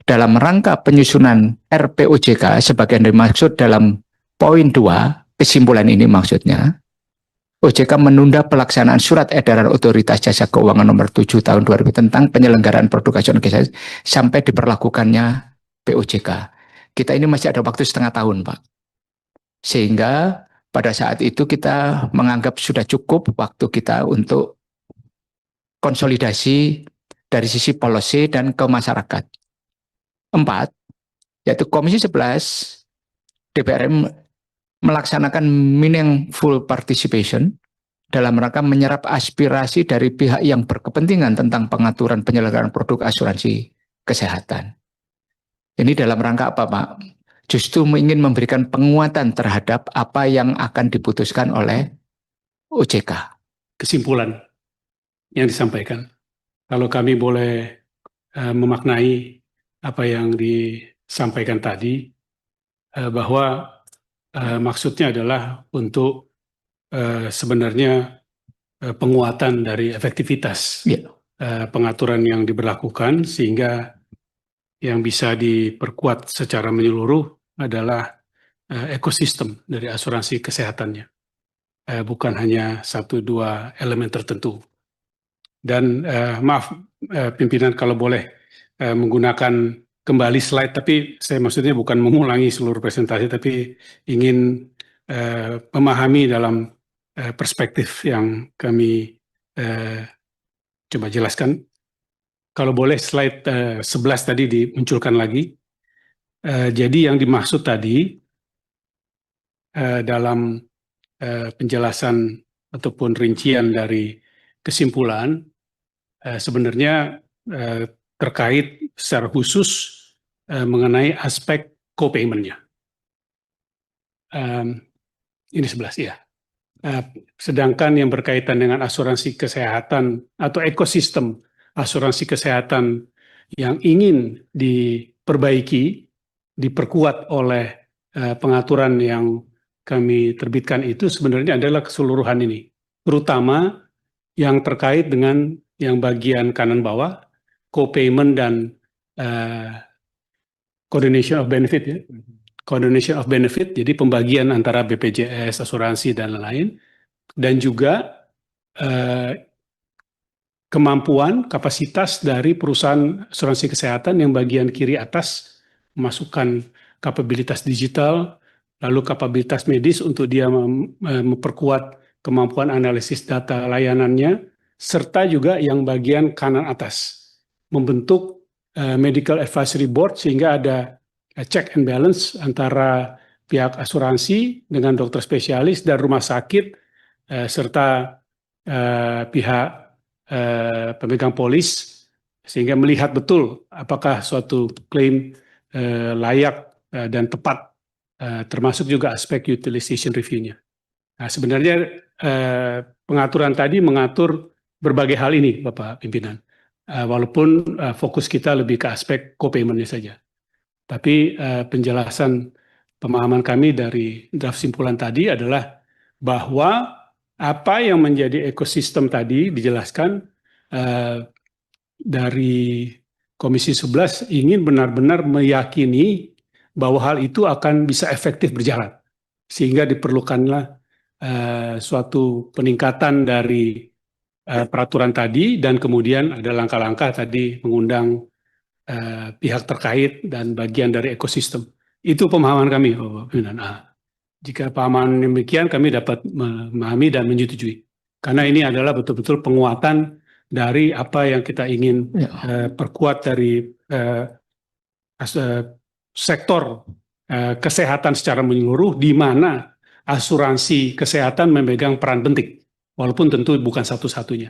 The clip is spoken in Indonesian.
dalam rangka penyusunan RPOJK sebagaimana dimaksud dalam poin 2, kesimpulan ini maksudnya, OJK menunda pelaksanaan surat edaran Otoritas Jasa Keuangan nomor 7 tahun 2000 tentang penyelenggaraan produk asuransi kesehatan sampai diperlakukannya POJK. Kita ini masih ada waktu setengah tahun, Pak. Sehingga pada saat itu kita menganggap sudah cukup waktu kita untuk konsolidasi dari sisi policy dan ke masyarakat. 4, yaitu Komisi 11 DPR melaksanakan meaningful participation dalam rangka menyerap aspirasi dari pihak yang berkepentingan tentang pengaturan penyelenggaraan produk asuransi kesehatan. Ini dalam rangka apa, Pak? Justru ingin memberikan penguatan terhadap apa yang akan diputuskan oleh OJK. Kesimpulan yang disampaikan. Kalau kami boleh memaknai apa yang disampaikan tadi, bahwa maksudnya adalah untuk sebenarnya penguatan dari efektivitas pengaturan yang diberlakukan, sehingga yang bisa diperkuat secara menyeluruh adalah ekosistem dari asuransi kesehatannya, bukan hanya 1-2 elemen tertentu. Dan maaf pimpinan kalau boleh menggunakan kembali slide, tapi saya maksudnya bukan mengulangi seluruh presentasi, tapi ingin memahami dalam perspektif yang kami coba jelaskan. Kalau boleh slide 11 tadi dimunculkan lagi. Jadi yang dimaksud tadi dalam penjelasan ataupun rincian dari kesimpulan sebenarnya terkait secara khusus mengenai aspek co-payment-nya. Ini 11 ya. Sedangkan yang berkaitan dengan asuransi kesehatan atau ekosistem asuransi kesehatan yang ingin diperbaiki, diperkuat oleh pengaturan yang kami terbitkan itu sebenarnya adalah keseluruhan ini, terutama yang terkait dengan yang bagian kanan bawah, co-payment dan coordination of benefit ya. Coordination of benefit, jadi pembagian antara BPJS, asuransi dan lain-lain, dan juga kemampuan, kapasitas dari perusahaan asuransi kesehatan yang bagian kiri atas memasukkan kapabilitas digital, lalu kapabilitas medis untuk dia memperkuat kemampuan analisis data layanannya, serta juga yang bagian kanan atas membentuk medical advisory board sehingga ada check and balance antara pihak asuransi dengan dokter spesialis dan rumah sakit serta pihak pemegang polis, sehingga melihat betul apakah suatu klaim layak dan tepat, termasuk juga aspek utilization review-nya. Nah, sebenarnya pengaturan tadi mengatur berbagai hal ini, Bapak Pimpinan, walaupun fokus kita lebih ke aspek co-payment-nya saja. Tapi penjelasan pemahaman kami dari draft simpulan tadi adalah bahwa apa yang menjadi ekosistem tadi dijelaskan dari Komisi 11 ingin benar-benar meyakini bahwa hal itu akan bisa efektif berjalan. Sehingga diperlukanlah suatu peningkatan dari peraturan tadi, dan kemudian ada langkah-langkah tadi mengundang pihak terkait dan bagian dari ekosistem. Itu pemahaman kami, Bapak Pimpinan. Jika pemahaman demikian, kami dapat memahami dan menyetujui. Karena ini adalah betul-betul penguatan dari apa yang kita ingin perkuat dari sektor kesehatan secara menyeluruh, di mana asuransi kesehatan memegang peran penting, walaupun tentu bukan satu-satunya.